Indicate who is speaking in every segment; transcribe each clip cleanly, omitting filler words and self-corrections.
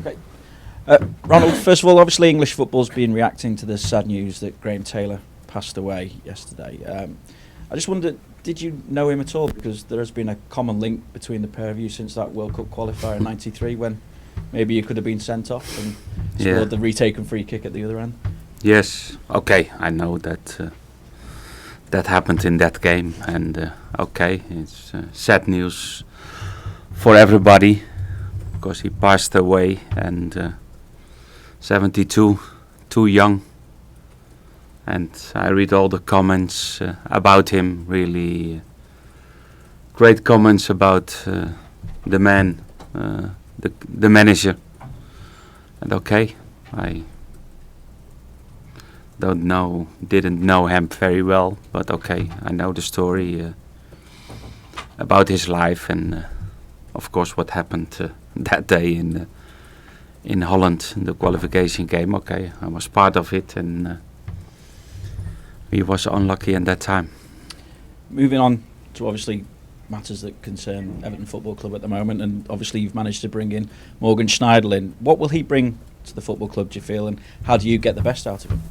Speaker 1: Okay. Ronald, first of all, obviously English football's been reacting to the sad news that Graham Taylor passed away yesterday. I just wondered, did you know him at all? Because there has been a common link between the pair of you since that World Cup qualifier in '93, when maybe you could have been sent off and scored the retaken free kick at the other end.
Speaker 2: Yes, okay, I know that that happened in that game, and okay, it's sad news for everybody because he passed away, and 72, too young. And I read all the comments about him, really great comments about the man, the manager. And okay, I didn't know him very well, but okay, I know the story about his life, and of course what happened that day in Holland, in the qualification game. Okay, I was part of it, and he was unlucky in that time.
Speaker 1: Moving on to obviously matters that concern Everton Football Club at the moment, and obviously you've managed to bring in Morgan Schneidel in. What will he bring to the football club, do you feel, and how do you get the best out of him?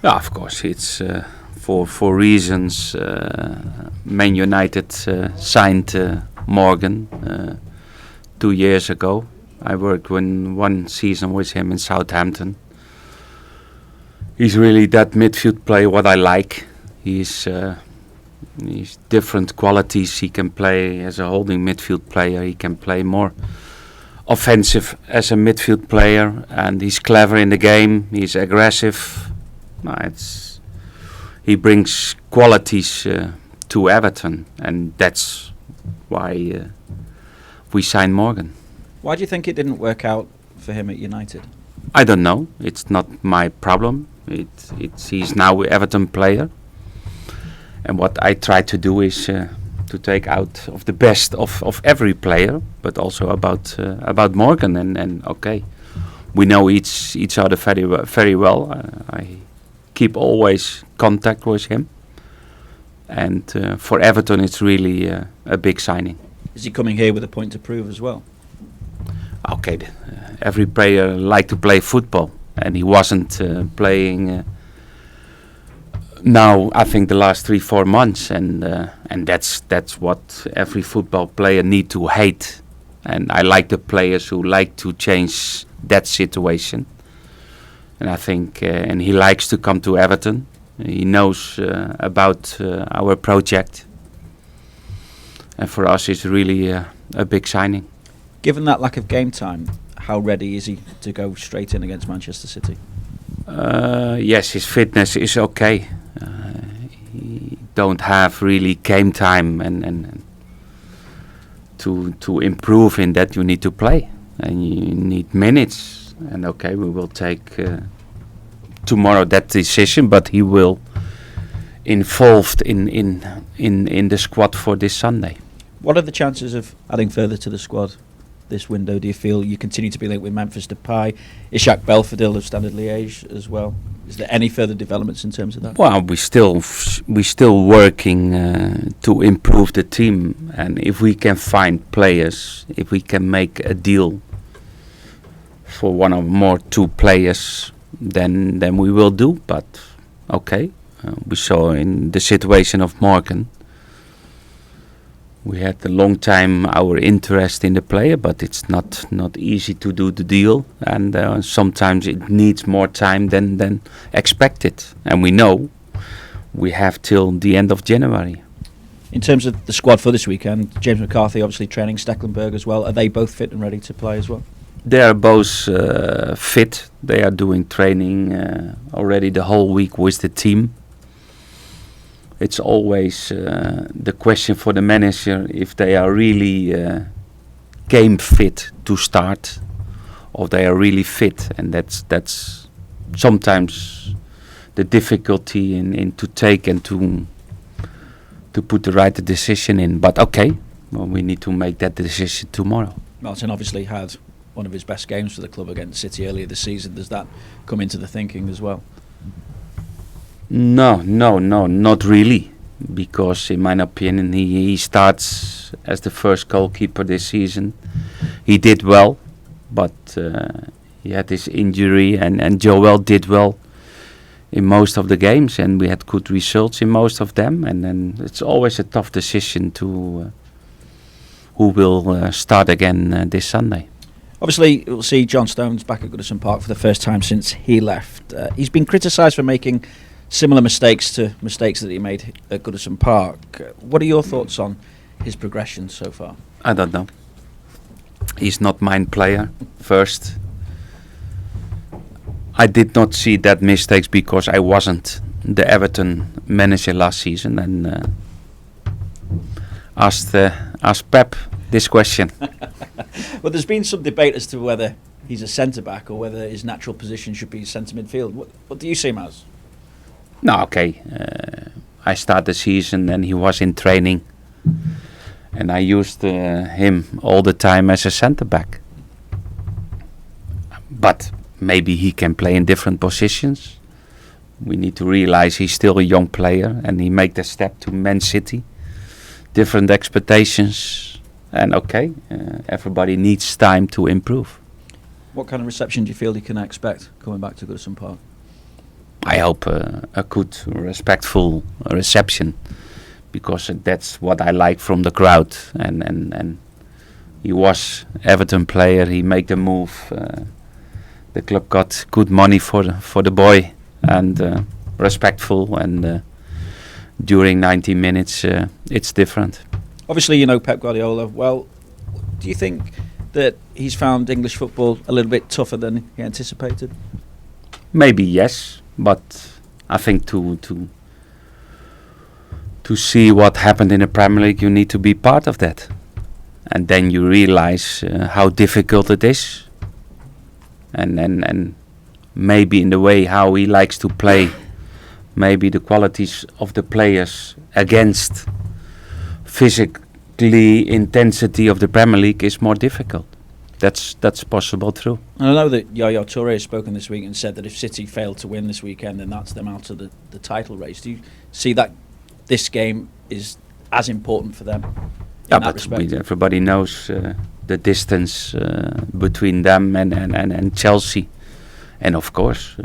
Speaker 2: Yeah, of course, it's for reasons. Man United signed Morgan 2 years ago. I worked one season with him in Southampton. He's really that midfield player what I like. He's different qualities. He can play as a holding midfield player. He can play more offensive as a midfield player, and he's clever in the game. He's aggressive. He brings qualities to Everton, and that's why we signed Morgan.
Speaker 1: Why do you think it didn't work out for him at United?
Speaker 2: I don't know. It's not my problem. He's now an Everton player, and what I try to do is to take out of the best of every player, but also about Morgan. And okay, we know each other very well. I keep always contact with him, and for Everton it's really a big signing.
Speaker 1: Is he coming here with a point to prove as well?
Speaker 2: Okay, every player like to play football, and he wasn't playing now. I think the last 3-4 months, and that's what every football player need to hate. And I like the players who like to change that situation. And I think, and he likes to come to Everton. He knows about our project, and for us, it's really a big signing.
Speaker 1: Given that lack of game time, how ready is he to go straight in against Manchester City?
Speaker 2: Yes, his fitness is okay. He don't have really game time, and to improve in that you need to play, and you need minutes. And okay, we will take tomorrow that decision, but he will involved in the squad for this Sunday.
Speaker 1: What are the chances of adding further to the squad this window? Do you feel you continue to be linked with Memphis Depay, Ishak Belfodil of Standard Liège as well? Is there any further developments in terms of that?
Speaker 2: Well, we still working to improve the team, and if we can find players, if we can make a deal for one or more 2 players, then we will do. But okay, we saw in the situation of Morgan. We had a long time our interest in the player, but it's not easy to do the deal, and sometimes it needs more time than expected. And we know we have till the end of January.
Speaker 1: In terms of the squad for this weekend, James McCarthy obviously training, Stecklenburg as well. Are they both fit and ready to play as well?
Speaker 2: They are both fit. They are doing training already the whole week with the team. It's always the question for the manager if they are really game fit to start, or they are really fit, and that's sometimes the difficulty in to take and to put the right decision in. But okay, well, we need to make that decision tomorrow.
Speaker 1: Martin obviously had one of his best games for the club against City earlier this season. Does that come into the thinking as well?
Speaker 2: No, not really. Because in my opinion, he starts as the first goalkeeper this season. He did well. but he had his injury, and Joel did well in most of the games, and we had good results in most of them. And then it's always a tough decision to who will start again this Sunday.
Speaker 1: Obviously, we'll see John Stones back at Goodison Park for the first time since he left. He's been criticised for making similar mistakes to mistakes that he made at Goodison Park. What are your thoughts on his progression so far?
Speaker 2: I don't know. He's not my player first. I did not see that mistakes because I wasn't the Everton manager last season, and asked Pep this question.
Speaker 1: Well, there's been some debate as to whether he's a centre-back or whether his natural position should be centre midfield. What do you see him as?
Speaker 2: No, okay. I started the season and he was in training, and I used him all the time as a centre-back. But maybe he can play in different positions. We need to realize he's still a young player, and he made the step to Man City. Different expectations, and everybody needs time to improve.
Speaker 1: What kind of reception do you feel he can expect coming back to Goodison Park?
Speaker 2: I hope a good, respectful reception, because that's what I like from the crowd. And he was Everton player. He made the move. The club got good money for the boy, and respectful. And during 90 minutes, it's different.
Speaker 1: Obviously, you know Pep Guardiola well. Do you think that he's found English football a little bit tougher than he anticipated?
Speaker 2: Maybe yes, but I think to see what happened in the Premier League, you need to be part of that, and then you realize how difficult it is, and maybe in the way how he likes to play, maybe the qualities of the players against physically intensity of the Premier League is more difficult. That's possible too.
Speaker 1: And I know that Yaya Toure has spoken this week and said that if City fail to win this weekend, then that's them out of the title race. Do you see that this game is as important for them?
Speaker 2: Yeah, but everybody knows the distance between them and Chelsea, and of course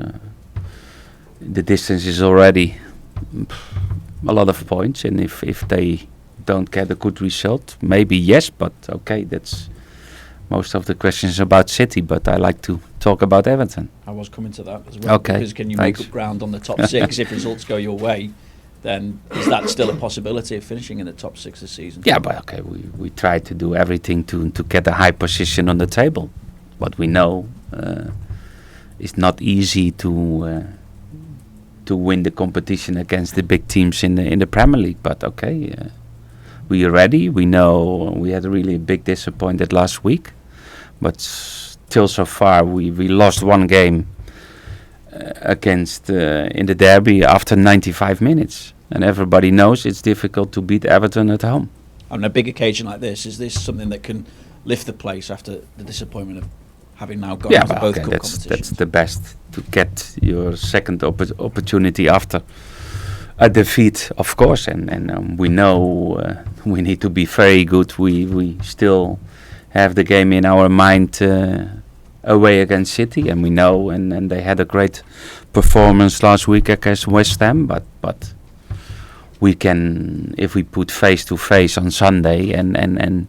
Speaker 2: the distance is already a lot of points. And if they don't get a good result, maybe yes, but okay, that's most of the questions about City, but I like to talk about Everton.
Speaker 1: I was coming to that as well.
Speaker 2: Okay,
Speaker 1: because can you
Speaker 2: thanks.
Speaker 1: make up ground on the top six if results go your way? Then is that still a possibility of finishing in the top six this season?
Speaker 2: Yeah, but okay, we try to do everything to get a high position on the table, but we know it's not easy to win the competition against the big teams in the Premier League. But okay, we are ready. We know we had a really big disappointment last week, but till so far we lost one game against in the derby after 95 minutes, and everybody knows it's difficult to beat Everton at home.
Speaker 1: On a big occasion like this, is this something that can lift the place after the disappointment of having now gone into both cup competitions?
Speaker 2: That's the best, to get your second opportunity after a defeat, of course, and we know we need to be very good. We still have the game in our mind away against City, and we know, and they had a great performance last week against West Ham, but we can, if we put face to face on Sunday, and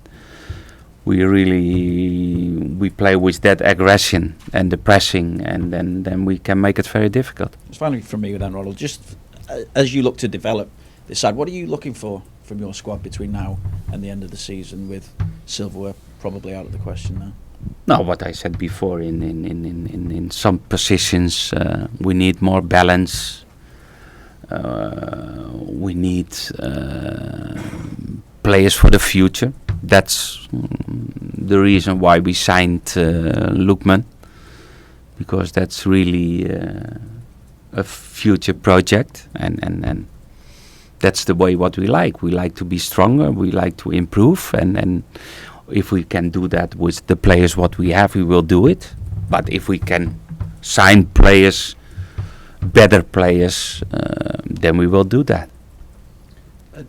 Speaker 2: we play with that aggression and the pressing, and then we can make it very difficult.
Speaker 1: It's finally from me then, Ronald, just as you look to develop this side, what are you looking for from your squad between now and the end of the season, with silverware probably out of the question now?
Speaker 2: No, what I said before, in some positions we need more balance. We need players for the future. That's the reason why we signed Koeman, because that's really a future project, and that's the way what we like. We like to be stronger. We like to improve, and if we can do that with the players what we have, we will do it. But if we can sign players, better players, then we will do that.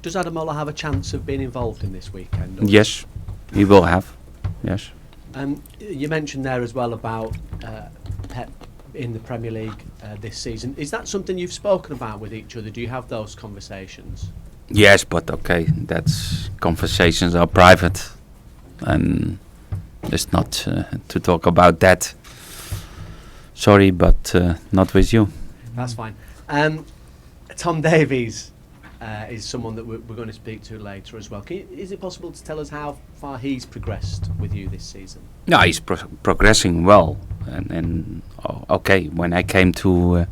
Speaker 3: Does Ademola have a chance of being involved in this weekend?
Speaker 2: Yes, he will have. Yes.
Speaker 3: You mentioned there as well about Pep in the Premier League this season. Is that something you've spoken about with each other? Do you have those conversations?
Speaker 2: Yes, but okay, that's conversations are private, and it's not to talk about that. Sorry, but not with you.
Speaker 3: That's fine. Tom Davies is someone that we're going to speak to later as well. Is it possible to tell us how far he's progressed with you this season?
Speaker 2: No, he's progressing well, and okay. When I came to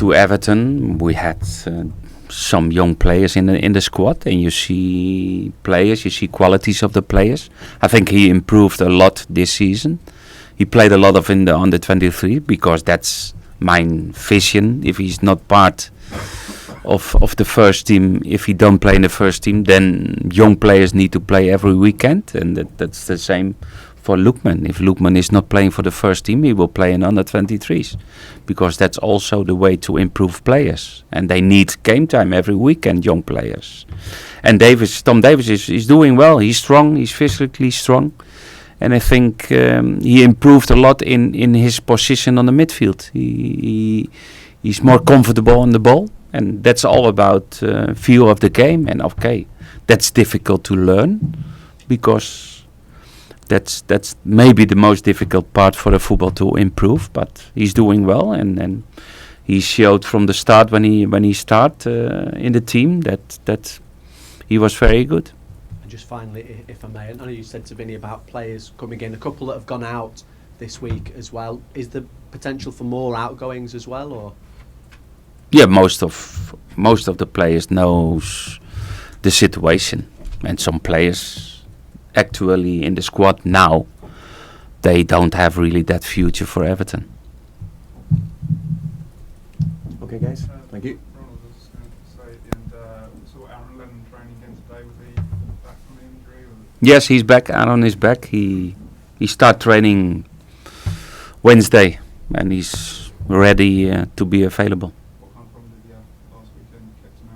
Speaker 2: Everton, we had some young players in the squad, and you see qualities of the players. I think he improved a lot this season. He played a lot of in the under 23 because that's my vision. If he's not part of the first team, if he don't play in the first team, then young players need to play every weekend, and that's the same for Lookman. If Lookman is not playing for the first team, he will play in under 23s, because that's also the way to improve players, and they need game time every weekend, young players. And Tom Davies is doing well. He's strong. He's physically strong. And I think he improved a lot in his position on the midfield. He's more comfortable on the ball, and that's all about feel of the game. And okay, that's difficult to learn, because that's maybe the most difficult part for the football to improve. But he's doing well, and he showed from the start when he started in the team that he was very good.
Speaker 3: Just finally, if I may, I know you said to Vinny about players coming in, a couple that have gone out this week as well. Is there potential for more outgoings as well, or?
Speaker 2: Yeah, most of the players knows the situation, and some players actually in the squad now, they don't have really that future for Everton.
Speaker 4: Okay, guys, thank you.
Speaker 5: Ronald was going to say at the end, saw Aaron Lennon training again today. Was he back from the injury?
Speaker 2: Yes, he's back. Aaron is back. He start training Wednesday, and he's ready to be available.
Speaker 5: What kind of problem did he have last weekend that kept him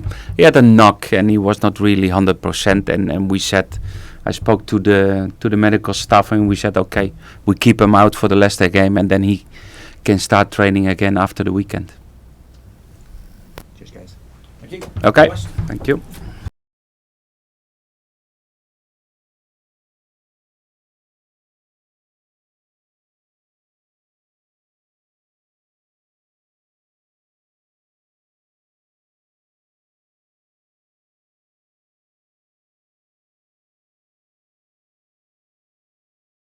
Speaker 5: out?
Speaker 2: He had a knock, and he was not really 100%. And we said, I spoke to the medical staff, and we said, okay, we keep him out for the Leicester game, and then he can start training again after the weekend.
Speaker 4: Cheers, guys.
Speaker 1: Thank you.
Speaker 2: Okay, thank you.